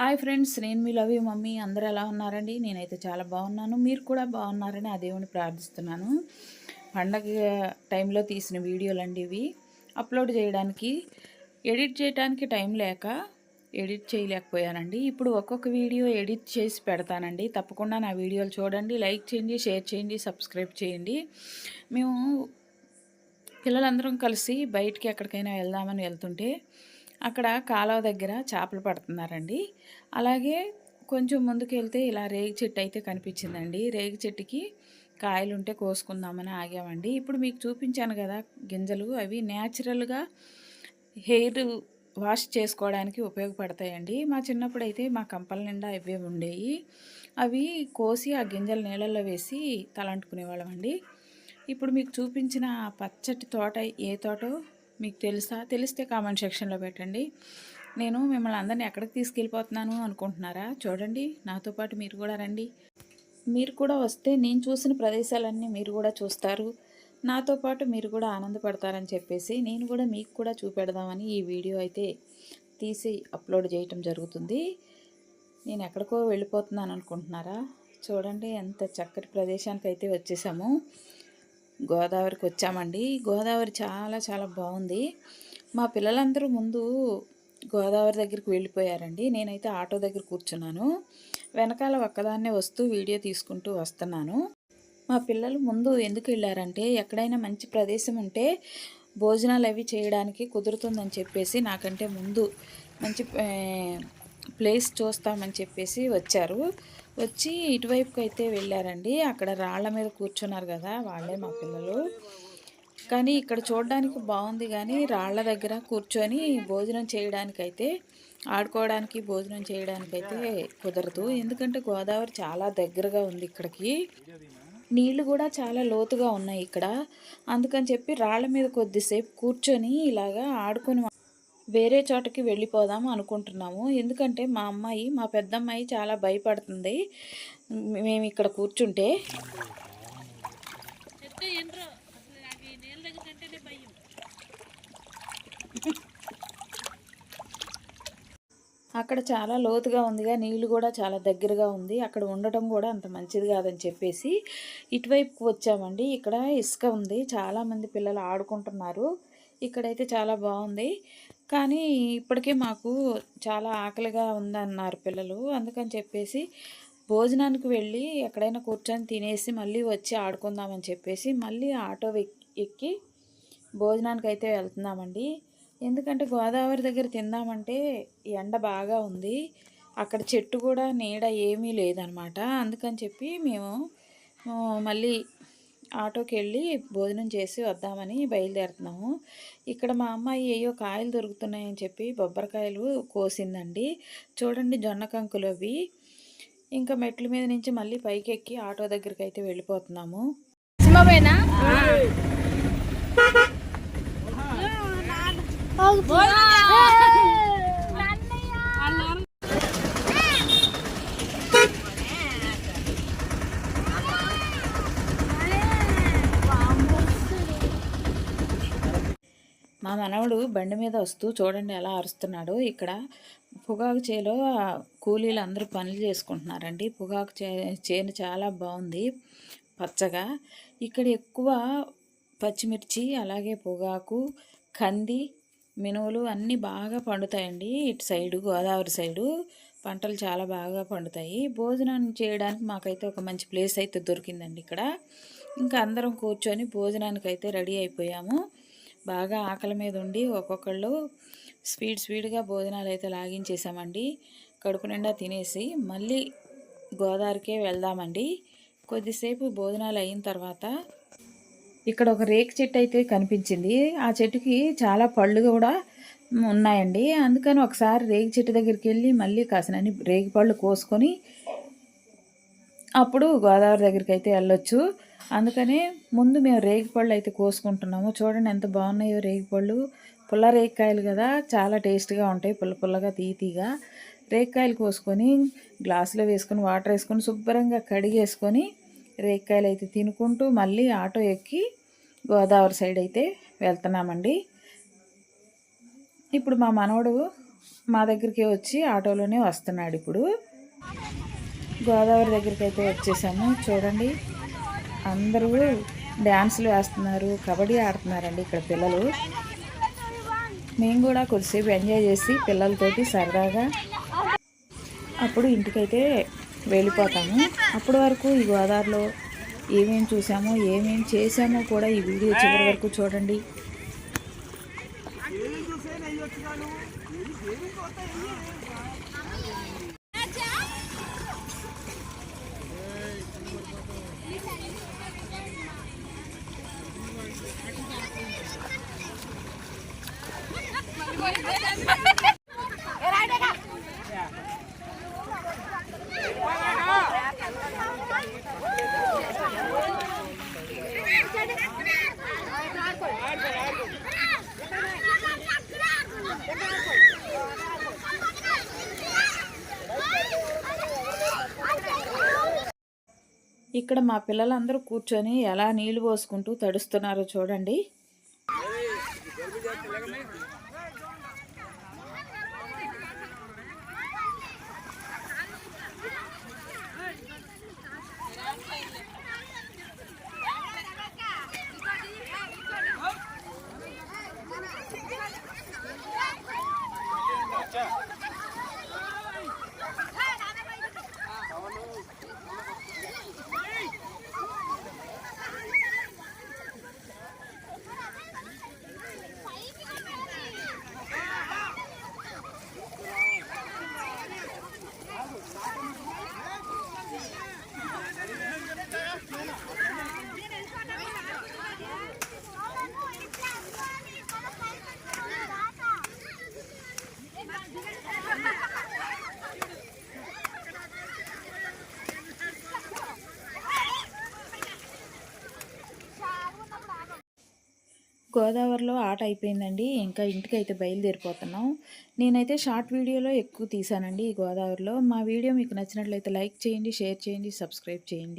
Hi friends, నేను మీ love you mummy. అందరూ ఎలా ఉన్నారండి? నేనైతే చాలా బాగున్నాను. మీరు కూడా బాగున్నారని ఆ దేవుని ప్రార్థిస్తున్నాను. పండగ టైంలో తీసిన వీడియోలండి ఇవి. అప్లోడ్ చేయడానికి ఎడిట్ చేయడానికి టైం లేక ఎడిట్ చేయలేకపోయానండి. ఇప్పుడు ఒక్కొక్క వీడియో ఎడిట్ చేసి పెడతానండి. తప్పకుండా నా వీడియోలు చూడండి, లైక్ చేయండి, షేర్ చేయండి, సబ్స్క్రైబ్ చేయండి. మేము పిల్లలందరం కలిసి బయటికి ఎక్కడికైనా వెళ్దామని వెళ్తుంటే అక్కడ కాలువ దగ్గర చేపలు పడుతున్నారండి. అలాగే కొంచెం ముందుకు వెళ్తే ఇలా రేగి చెట్టు అయితే కనిపించిందండి. రేగి చెట్టుకి కాయలుంటే కోసుకుందామని ఆగామండి. ఇప్పుడు మీకు చూపించాను కదా గింజలు, అవి న్యాచురల్గా హెయిర్ వాష్ చేసుకోవడానికి ఉపయోగపడతాయండి. మా చిన్నప్పుడు అయితే మా కంపల నిండా ఇవే ఉండేవి. అవి కోసి ఆ గింజలు నీళ్ళల్లో వేసి తలంటుకునేవాళ్ళం అండి. ఇప్పుడు మీకు చూపించిన పచ్చటి తోట ఏ తోటో మీకు తెలుసా? తెలిస్తే కామెంట్ సెక్షన్లో పెట్టండి. నేను మిమ్మల్ని అందరినీ ఎక్కడికి తీసుకెళ్ళిపోతున్నాను అనుకుంటున్నారా? చూడండి, నాతో పాటు మీరు కూడా రండి. మీరు కూడా వస్తే నేను చూసిన ప్రదేశాలన్నీ మీరు కూడా చూస్తారు, నాతో పాటు మీరు కూడా ఆనందపడతారని చెప్పేసి నేను కూడా మీకు కూడా చూపెడదామని ఈ వీడియో అయితే తీసి అప్లోడ్ చేయటం జరుగుతుంది. నేను ఎక్కడికో వెళ్ళిపోతున్నాను అనుకుంటున్నారా? చూడండి, ఎంత చక్కటి ప్రదేశానికి అయితే వచ్చేసాము. గోదావరికి వచ్చామండి. గోదావరి చాలా చాలా బాగుంది. మా పిల్లలందరూ ముందు గోదావరి దగ్గరికి వెళ్ళిపోయారండి. నేనైతే ఆటో దగ్గర కూర్చున్నాను. వెనకాల ఒక్కదాన్నే వస్తూ వీడియో తీసుకుంటూ వస్తున్నాను. మా పిల్లలు ముందు ఎందుకు వెళ్ళారంటే ఎక్కడైనా మంచి ప్రదేశం ఉంటే భోజనాలు అవి చేయడానికి కుదురుతుందని చెప్పేసి నాకంటే ముందు మంచి ప్లేస్ చూస్తామని చెప్పేసి వచ్చారు. వచ్చి ఇటువైపుకి అయితే వెళ్ళారండి. అక్కడ రాళ్ల మీద కూర్చున్నారు కదా, వాళ్ళే మా పిల్లలు. కానీ ఇక్కడ చూడడానికి బాగుంది, కానీ రాళ్ల దగ్గర కూర్చొని భోజనం చేయడానికైతే, ఆడుకోవడానికి భోజనం చేయడానికైతే కుదరదు. ఎందుకంటే గోదావరి చాలా దగ్గరగా ఉంది ఇక్కడికి. నీళ్లు కూడా చాలా లోతుగా ఉన్నాయి ఇక్కడ. అందుకని చెప్పి రాళ్ల మీద కొద్దిసేపు కూర్చొని ఇలాగా ఆడుకొని వేరే చోటకి వెళ్ళిపోదాం అనుకుంటున్నాము. ఎందుకంటే మా అమ్మాయి, మా పెద్దమ్మాయి చాలా భయపడుతుంది మేము ఇక్కడ కూర్చుంటే. అక్కడ చాలా లోతుగా ఉందిగా, నీళ్ళు కూడా చాలా దగ్గరగా ఉంది. అక్కడ ఉండటం కూడా అంత మంచిది కాదని చెప్పేసి ఇటువైపుకి వచ్చామండి. ఇక్కడ ఇసుక ఉంది, చాలామంది పిల్లలు ఆడుకుంటున్నారు. ఇక్కడైతే చాలా బాగుంది. కానీ ఇప్పటికే మాకు చాలా ఆకలిగా ఉందన్నారు పిల్లలు. అందుకని చెప్పేసి భోజనానికి వెళ్ళి ఎక్కడైనా కూర్చొని తినేసి మళ్ళీ వచ్చి ఆడుకుందామని చెప్పేసి మళ్ళీ ఆటో ఎక్కి భోజనానికి అయితే వెళ్తున్నామండి. ఎందుకంటే గోదావరి దగ్గర తిందామంటే ఎండ బాగా ఉంది, అక్కడ చెట్టు కూడా నీడ ఏమీ లేదనమాట. అందుకని చెప్పి మేము మళ్ళీ ఆటోకి వెళ్ళి భోజనం చేసి వద్దామని బయలుదేరుతున్నాము. ఇక్కడ మా అమ్మాయి ఏయో కాయలు దొరుకుతున్నాయని చెప్పి బొబ్బరికాయలు కోసిందండి. చూడండి, జొన్న కంకులు అవి. ఇంకా మెట్ల మీద నుంచి మళ్ళీ పైకి ఎక్కి ఆటో దగ్గరికి అయితే వెళ్ళిపోతున్నాము. మా మనవడు బండి మీద వస్తూ చూడండి ఎలా అరుస్తున్నాడు. ఇక్కడ పొగాకు చేలో కూలీలు అందరూ పనులు చేసుకుంటున్నారండి. పొగాకు చేను చాలా బాగుంది, పచ్చగా. ఇక్కడ ఎక్కువ పచ్చిమిర్చి, అలాగే పొగాకు, కంది, మినువులు అన్నీ బాగా పండుతాయండి. ఇటు సైడు గోదావరి సైడు పంటలు చాలా బాగా పండుతాయి. భోజనం చేయడానికి మాకైతే ఒక మంచి ప్లేస్ అయితే దొరికిందండి ఇక్కడ. ఇంకా అందరం కూర్చొని భోజనానికి అయితే రెడీ అయిపోయాము. బాగా ఆకలి మీద ఉండి ఒక్కొక్కళ్ళు స్పీడ్గా భోజనాలు అయితే లాగించేసామండి. కడుపు నిండా తినేసి మళ్ళీ గోదావరికే వెళ్దామండి. కొద్దిసేపు భోజనాలు అయిన తర్వాత ఇక్కడ ఒక రేకు చెట్టు అయితే కనిపించింది. ఆ చెట్టుకి చాలా పళ్ళు కూడా ఉన్నాయండి. అందుకని ఒకసారి రేగు చెట్టు దగ్గరికి వెళ్ళి మళ్ళీ కాసినన్ని రేగి పళ్ళు కోసుకొని అప్పుడు గోదావరి దగ్గరికి అయితే వెళ్ళొచ్చు. అందుకనే ముందు మేము రేగిపళ్ళు అయితే కోసుకుంటున్నాము. చూడండి ఎంత బాగున్నాయో రేగిపళ్ళు. పుల్ల రేగికాయలు కదా, చాలా టేస్ట్గా ఉంటాయి, పుల్లగా తీయగా. రేగికాయలు కోసుకొని గ్లాసులో వేసుకొని వాటర్ వేసుకొని శుభ్రంగా కడిగేసుకొని రేగికాయలు అయితే తినుకుంటూ మళ్ళీ ఆటో ఎక్కి గోదావరి సైడ్ అయితే వెళ్తున్నామండి. ఇప్పుడు మా మనవడు మా దగ్గరికి వచ్చి ఆటోలోనే వస్తున్నాడు. ఇప్పుడు గోదావరి దగ్గరికి అయితే వచ్చేసాము. చూడండి, అందరూ డ్యాన్సులు వేస్తున్నారు, కబడ్డీ ఆడుతున్నారండి ఇక్కడ పిల్లలు. మేము కూడా కొద్దిసేపు ఎంజాయ్ చేసి పిల్లలతోటి సరదాగా అప్పుడు ఇంటికైతే వెళ్ళిపోతాము. అప్పటి వరకు ఈ గోదావరిలో ఏమేమి చూసామో ఏమేమి చేసామో కూడా ఈ వీడియో చివరి వరకు చూడండి. ఇక్కడ మా పిల్లలందరూ కూర్చొని ఎలా నీళ్లు పోసుకుంటూ తడుస్తున్నారో చూడండి. గోదావరిలో ఆట అయిపోయిందండి. ఇంకా ఇంటికైతే బయలుదేరిపోతున్నాం. నేనైతే షార్ట్ వీడియోలో ఎక్కువ తీసానండి ఈ గోదావరిలో. మా వీడియో మీకు నచ్చినట్లయితే లైక్ చేయండి, షేర్ చేయండి, సబ్స్క్రైబ్ చేయండి.